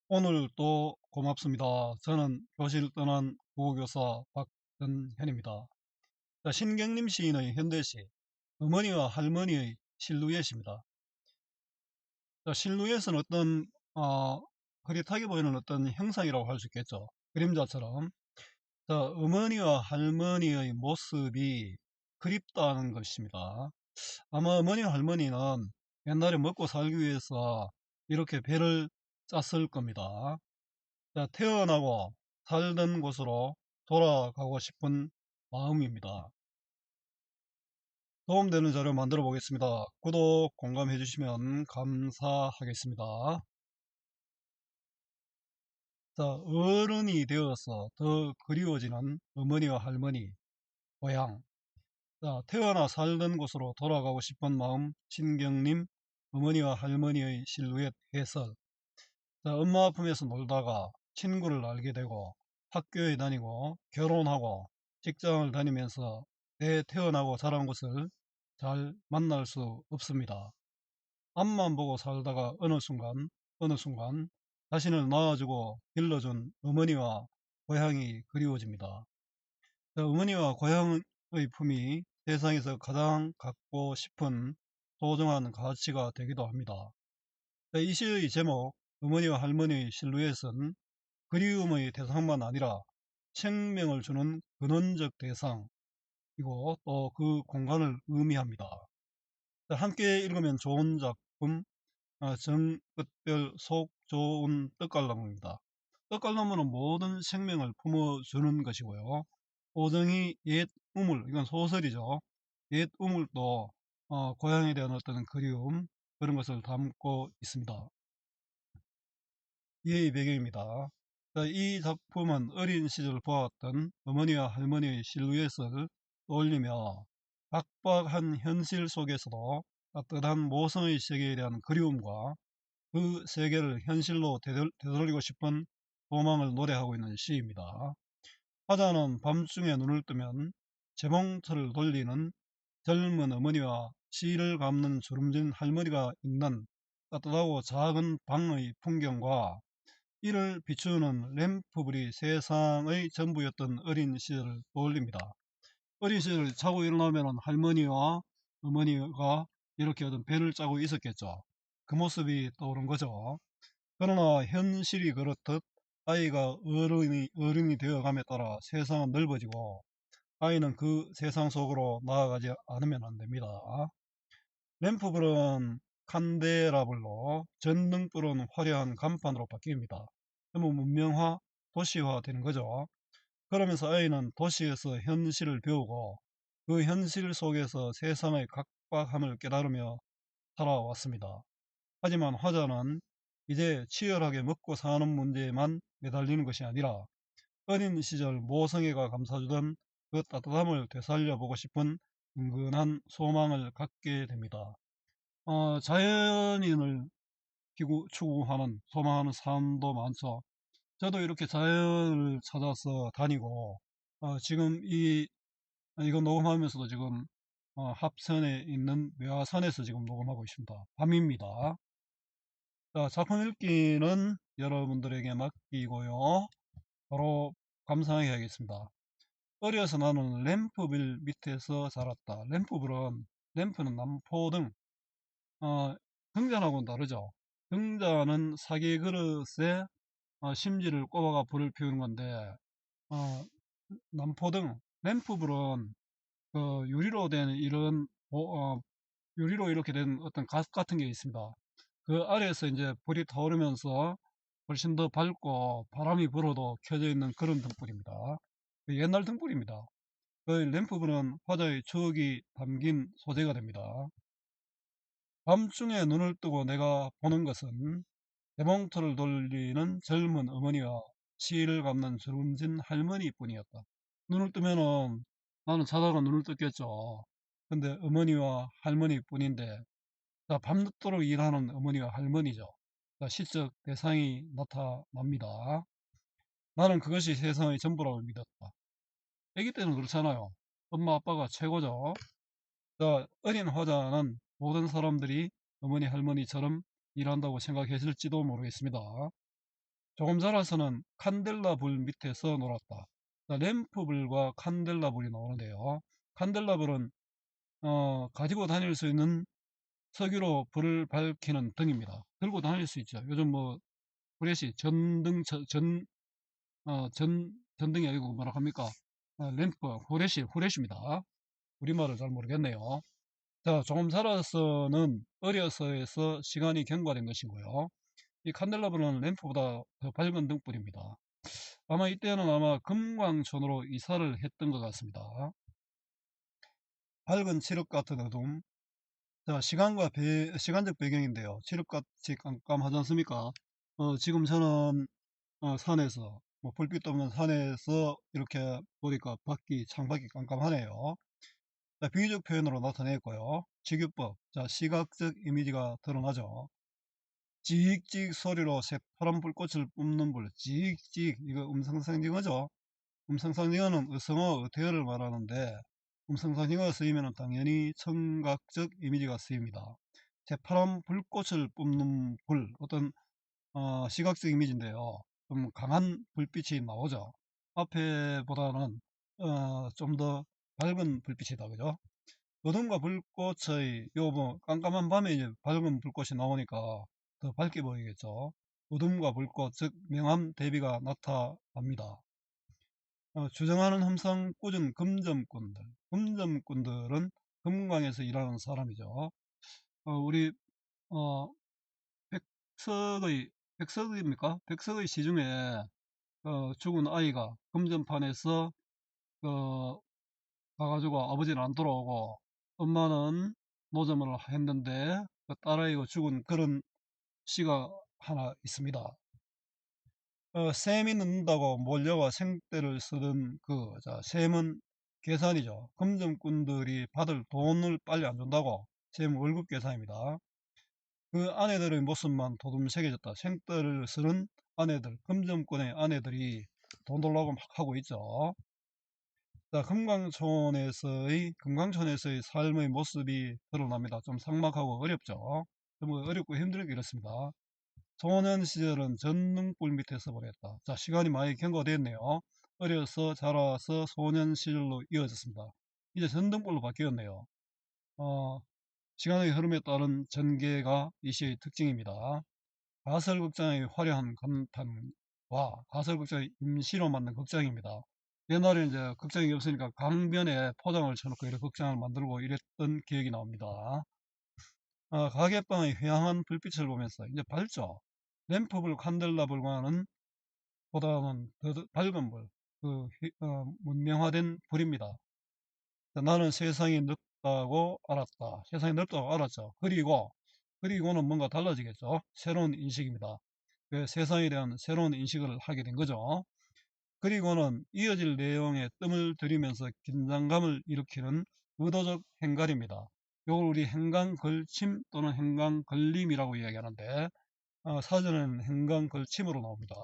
오늘 또 고맙습니다. 저는 교실 떠난 국어교사 박전현입니다. 자, 신경림 시인의 현대시 어머니와 할머니의 실루엣입니다. 자, 실루엣은 어떤 흐릿하게 보이는 어떤 형상이라고 할 수 있겠죠. 그림자처럼. 자, 어머니와 할머니의 모습이 그립다는 것입니다. 아마 어머니와 할머니는 옛날에 먹고 살기 위해서 이렇게 배를 짰을 겁니다. 자, 태어나고 살던 곳으로 돌아가고 싶은 마음입니다. 도움되는 자료 만들어 보겠습니다. 구독, 공감해 주시면 감사하겠습니다. 자, 어른이 되어서 더 그리워지는 어머니와 할머니, 고향. 자, 태어나 살던 곳으로 돌아가고 싶은 마음, 신경림, 어머니와 할머니의 실루엣 해설. 자, 엄마 아픔에서 놀다가 친구를 알게 되고 학교에 다니고 결혼하고 직장을 다니면서 내 태어나고 자란 곳을 잘 만날 수 없습니다. 앞만 보고 살다가 어느 순간 자신을 낳아주고 길러준 어머니와 고향이 그리워집니다. 자, 어머니와 고향의 품이 세상에서 가장 갖고 싶은 소중한 가치가 되기도 합니다. 자, 이 시의 제목 어머니와 할머니의 실루엣은 그리움의 대상만 아니라 생명을 주는 근원적 대상이고 또 그 공간을 의미합니다. 자, 함께 읽으면 좋은 작품 정끝별 속 좋은 떡갈나무입니다. 떡갈나무는 모든 생명을 품어주는 것이고요. 오정이 옛 우물, 이건 소설이죠. 옛 우물도 고향에 대한 어떤 그리움 그런 것을 담고 있습니다. 이의 배경입니다. 자, 이 작품은 어린 시절 보았던 어머니와 할머니의 실루엣을 떠올리며 각박한 현실 속에서도 따뜻한 모성의 세계에 대한 그리움과 그 세계를 현실로 되돌리고 싶은 소망을 노래하고 있는 시입니다. 화자는 밤중에 눈을 뜨면 재봉틀을 돌리는 젊은 어머니와 시를 감는 주름진 할머니가 있는 따뜻하고 작은 방의 풍경과 이를 비추는 램프불이 세상의 전부였던 어린 시절을 떠올립니다. 어린 시절 자고 일어나면 할머니와 어머니가 이렇게 어떤 배를 짜고 있었겠죠. 그 모습이 떠오른 거죠. 그러나 현실이 그렇듯 아이가 어른이 되어감에 따라 세상은 넓어지고 아이는 그 세상 속으로 나아가지 않으면 안 됩니다. 램프불은 칸데라블로, 전등불은 화려한 간판으로 바뀝니다. 그러면 문명화, 도시화 되는 거죠. 그러면서 아이는 도시에서 현실을 배우고 그 현실 속에서 세상의 각박함을 깨달으며 살아왔습니다. 하지만 화자는 이제 치열하게 먹고 사는 문제에만 매달리는 것이 아니라 어린 시절 모성애가 감싸주던 그 따뜻함을 되살려보고 싶은 은근한 소망을 갖게 됩니다. 자연인을 추구하는, 소망하는 사람도 많죠. 저도 이렇게 자연을 찾아서 다니고, 지금 이거 녹음하면서도 지금, 합천에 있는 외화산에서 지금 녹음하고 있습니다. 밤입니다. 자, 작품 읽기는 여러분들에게 맡기고요. 바로 감상해야겠습니다. 어려서 나는 램프빌 밑에서 자랐다. 램프는 남포등, 어, 등잔하고는 다르죠. 등잔은 사기 그릇에 심지를 꼽아가 불을 피우는 건데, 어, 남포등, 램프불은 그 유리로 된 유리로 이렇게 된 어떤 갓 같은 게 있습니다. 그 아래에서 이제 불이 타오르면서 훨씬 더 밝고 바람이 불어도 켜져 있는 그런 등불입니다. 그 옛날 등불입니다. 그 램프불은 화자의 추억이 담긴 소재가 됩니다. 밤중에 눈을 뜨고 내가 보는 것은 대봉투를 돌리는 젊은 어머니와 시를 감는 주름진 할머니뿐이었다. 눈을 뜨면은 나는 자다가 눈을 떴겠죠. 근데 어머니와 할머니뿐인데 자, 밤늦도록 일하는 어머니와 할머니죠. 자, 시적 대상이 나타납니다. 나는 그것이 세상의 전부라고 믿었다. 아기 때는 그렇잖아요. 엄마 아빠가 최고죠. 자, 어린 화자는 모든 사람들이 어머니 할머니처럼 일한다고 생각했을지도 모르겠습니다. 조금 자라서는 칸델라 불 밑에서 놀았다. 자, 램프불과 칸델라 불이 나오는데요. 칸델라 불은 가지고 다닐 수 있는 석유로 불을 밝히는 등입니다. 들고 다닐 수 있죠. 요즘 뭐 후레쉬 전등 전등이 아니고 뭐라 합니까? 램프 후레쉬입니다. 우리말을 잘 모르겠네요. 자, 조금 살아서는 어려서에서 시간이 경과된 것이고요. 이 칸델라불은 램프보다 더 밝은 등불입니다. 아마 이때는 아마 금광촌으로 이사를 했던 것 같습니다. 밝은 칠흑 같은 어둠. 자, 시간적 배경인데요. 칠흑같이 깜깜하지 않습니까? 지금 저는 산에서 뭐 불빛도 없는 산에서 이렇게 보니까 창밖이 깜깜하네요. 자, 비유적 표현으로 나타냈고요. 직유법. 자, 시각적 이미지가 드러나죠. 찍찍 소리로 새파란 불꽃을 뿜는 불. 찍찍. 이거 음성상징어죠. 음성상징어는 의성어, 의태어를 말하는데 음성상징어가 쓰이면 당연히 청각적 이미지가 쓰입니다. 새파란 불꽃을 뿜는 불. 어떤 시각적 이미지인데요. 좀 강한 불빛이 나오죠. 앞에보다는 좀 더 밝은 불빛이다. 그죠? 어둠과 불꽃의 요 뭐 깜깜한 밤에 이제 밝은 불꽃이 나오니까 더 밝게 보이겠죠. 어둠과 불꽃, 즉 명암 대비가 나타납니다. 주장하는 흠상 꾸준 금점꾼들. 금점꾼들은 금광에서 일하는 사람이죠. 우리 어, 백석입니까? 백석의 시중에 죽은 아이가 금전판에서 어, 가가지고 아버지는 안 돌아오고 엄마는 노점을 했는데 그 딸아이가 죽은 그런 시가 하나 있습니다. 셈이 늦는다고 몰려와 생떼를 쓰던 자, 셈은 계산이죠. 금전꾼들이 받을 돈을 빨리 안 준다고 셈 월급 계산입니다. 그 아내들의 모습만 도둠새겨졌다. 생떼를 쓰는 아내들, 금전꾼의 아내들이 돈 달라고 막 하고 있죠. 자, 금강촌에서의 삶의 모습이 드러납니다. 좀 삭막하고 어렵죠. 좀 어렵고 힘들게 이렇습니다. 소년 시절은 전등불 밑에서 보냈다. 자, 시간이 많이 경과됐네요. 어려서 자라서 소년 시절로 이어졌습니다. 이제 전등불로 바뀌었네요. 어, 시간의 흐름에 따른 전개가 이 시의 특징입니다. 가설극장의 화려한 감탄과 가설극장의 임시로 만든 극장입니다. 옛날에 이제 극장이 없으니까 강변에 포장을 쳐놓고 이렇게 극장을 만들고 이랬던 기억이 나옵니다. 가게방의 회양한 불빛을 보면서 이제 밝죠. 램프불, 칸델라불과는 보다는 더 밝은 불, 문명화된 불입니다. 나는 세상이 넓다고 알았다. 세상이 넓다고 알았죠. 그리고는 뭔가 달라지겠죠. 새로운 인식입니다. 그 세상에 대한 새로운 인식을 하게 된 거죠. 그리고는 이어질 내용에 뜸을 들이면서 긴장감을 일으키는 의도적 행갈입니다. 이걸 우리 행간걸침 또는 행간걸림이라고 이야기하는데 사전에는 행간걸침으로 나옵니다.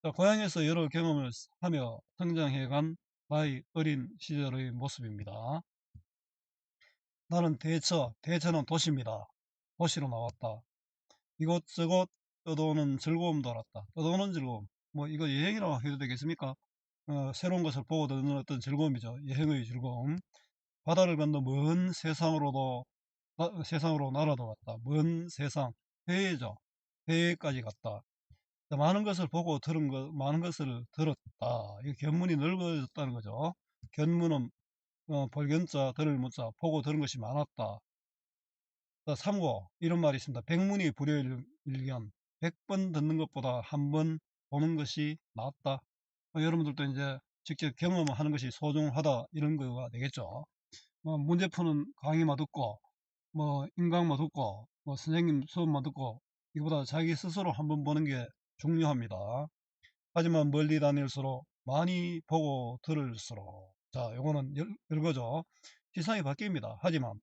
자, 고향에서 여러 경험을 하며 성장해간 나의 어린 시절의 모습입니다. 나는 대처는 도시입니다. 도시로 나왔다. 이곳저곳 떠도는 즐거움도 알았다. 떠도는 즐거움. 뭐 이거 여행이라고 해도 되겠습니까? 새로운 것을 보고 듣는 어떤 즐거움이죠. 여행의 즐거움. 바다를 건너 먼 세상으로 날아도 갔다. 먼 세상. 해외죠. 해외까지 갔다. 많은 것을 보고 많은 것을 들었다. 이 견문이 넓어졌다는 거죠. 견문은 볼견자, 들을 문자, 보고 들은 것이 많았다. 자, 참고 이런 말이 있습니다. 백문이 불여일견. 100번 듣는 것보다 한 번 보는 것이 낫다. 여러분들도 이제 직접 경험하는 것이 소중하다 이런 거가 되겠죠. 문제 푸는 강의만 듣고 인강만 듣고 선생님 수업만 듣고 이거보다 자기 스스로 한번 보는 게 중요합니다. 하지만 멀리 다닐수록 많이 보고 들을수록 자 요거는 열거죠. 시상이 바뀝니다. 하지만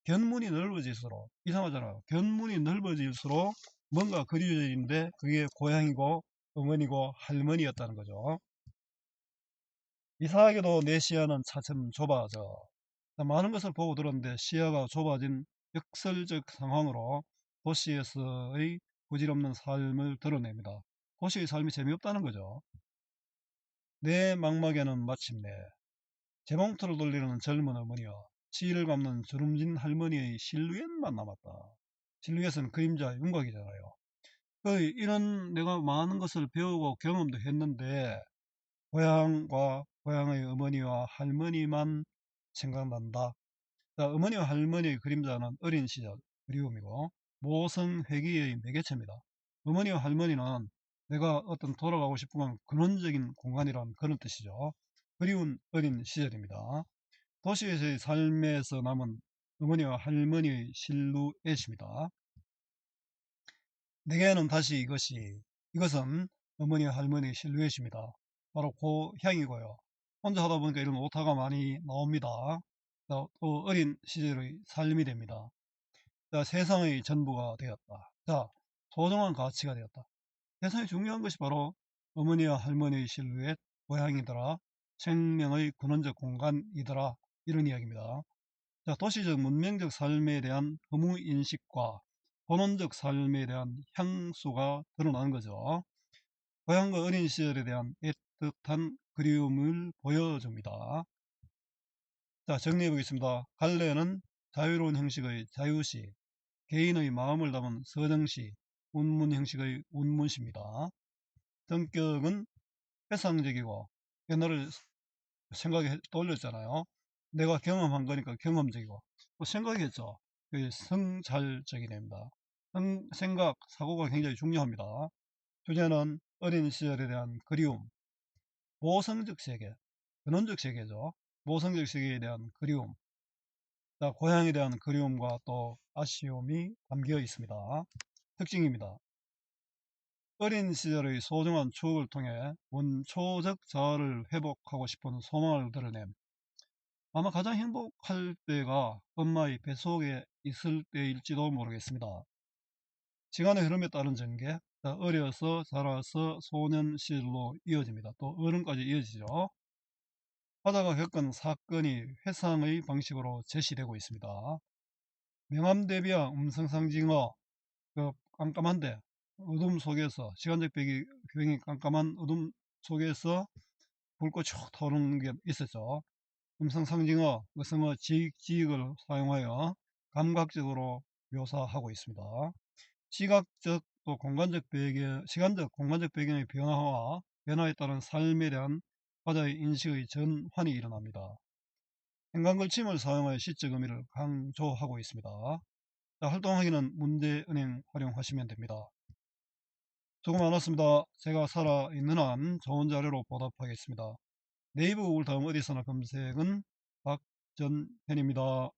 견문이 넓어질수록 이상하잖아요. 견문이 넓어질수록 뭔가 그리워지는데 그게 고향이고 어머니고 할머니였다는 거죠. 이상하게도 내 시야는 차츰 좁아져 많은 것을 보고 들었는데 시야가 좁아진 역설적 상황으로 도시에서의 부질없는 삶을 드러냅니다. 도시의 삶이 재미없다는 거죠. 내 망막에는 마침내 재봉틀을 돌리는 젊은 어머니와 치를 감는 주름진 할머니의 실루엣만 남았다. 실루엣은 그림자 윤곽이잖아요. 이런 내가 많은 것을 배우고 경험도 했는데 고향과 고향의 어머니와 할머니만 생각난다. 자, 어머니와 할머니의 그림자는 어린 시절 그리움이고 모성 회귀의 매개체입니다. 어머니와 할머니는 내가 어떤 돌아가고 싶은 근원적인 공간이란 그런 뜻이죠. 그리운 어린 시절입니다. 도시에서의 삶에서 남은 어머니와 할머니의 실루엣입니다. 내게는 다시 이것은 어머니와 할머니의 실루엣입니다. 바로 고향이고요. 혼자 하다 보니까 이런 오타가 많이 나옵니다. 또 어린 시절의 삶이 됩니다. 자, 세상의 전부가 되었다. 자, 소중한 가치가 되었다. 세상에 중요한 것이 바로 어머니와 할머니의 실루엣, 고향이더라. 생명의 근원적 공간이더라. 이런 이야기입니다. 자, 도시적 문명적 삶에 대한 허무 인식과 본원적 삶에 대한 향수가 드러나는 거죠. 고향과 어린 시절에 대한 애틋한 그리움을 보여줍니다. 자, 정리해 보겠습니다. 갈래는 자유로운 형식의 자유시, 개인의 마음을 담은 서정시, 운문 형식의 운문시입니다. 성격은 회상적이고 옛날에 생각에 떠올렸잖아요. 내가 경험한 거니까 경험적이고 또 생각이겠죠. 성찰적이 됩니다. 생각, 사고가 굉장히 중요합니다. 주제는 어린 시절에 대한 그리움, 모성적 세계, 근원적 세계죠. 모성적 세계에 대한 그리움, 고향에 대한 그리움과 또 아쉬움이 담겨 있습니다. 특징입니다. 어린 시절의 소중한 추억을 통해 원초적 자아를 회복하고 싶은 소망을 드러냄. 아마 가장 행복할 때가 엄마의 뱃속에 있을 때일지도 모르겠습니다. 시간의 흐름에 따른 전개, 어려서 자라서 소년 시절로 이어집니다. 또 어른까지 이어지죠. 하다가 겪은 사건이 회상의 방식으로 제시되고 있습니다. 명암대비와 음성상징어, 깜깜한데 어둠 속에서 시간적 배경이 깜깜한 어둠 속에서 불꽃이 쭉 타오르는 게 있었죠. 음성상징어, 의성어, 지익을 사용하여 감각적으로 묘사하고 있습니다. 시각적 또 공간적 배경, 시간적 공간적 배경의 변화에 따른 삶에 대한 화자의 인식의 전환이 일어납니다. 행간걸침을 사용하여 시적 의미를 강조하고 있습니다. 자, 활동하기는 문제은행 활용하시면 됩니다. 수고 많았습니다. 제가 살아있는 한 좋은 자료로 보답하겠습니다. 네이버 구글 다음 어디서나 검색은 박전현입니다.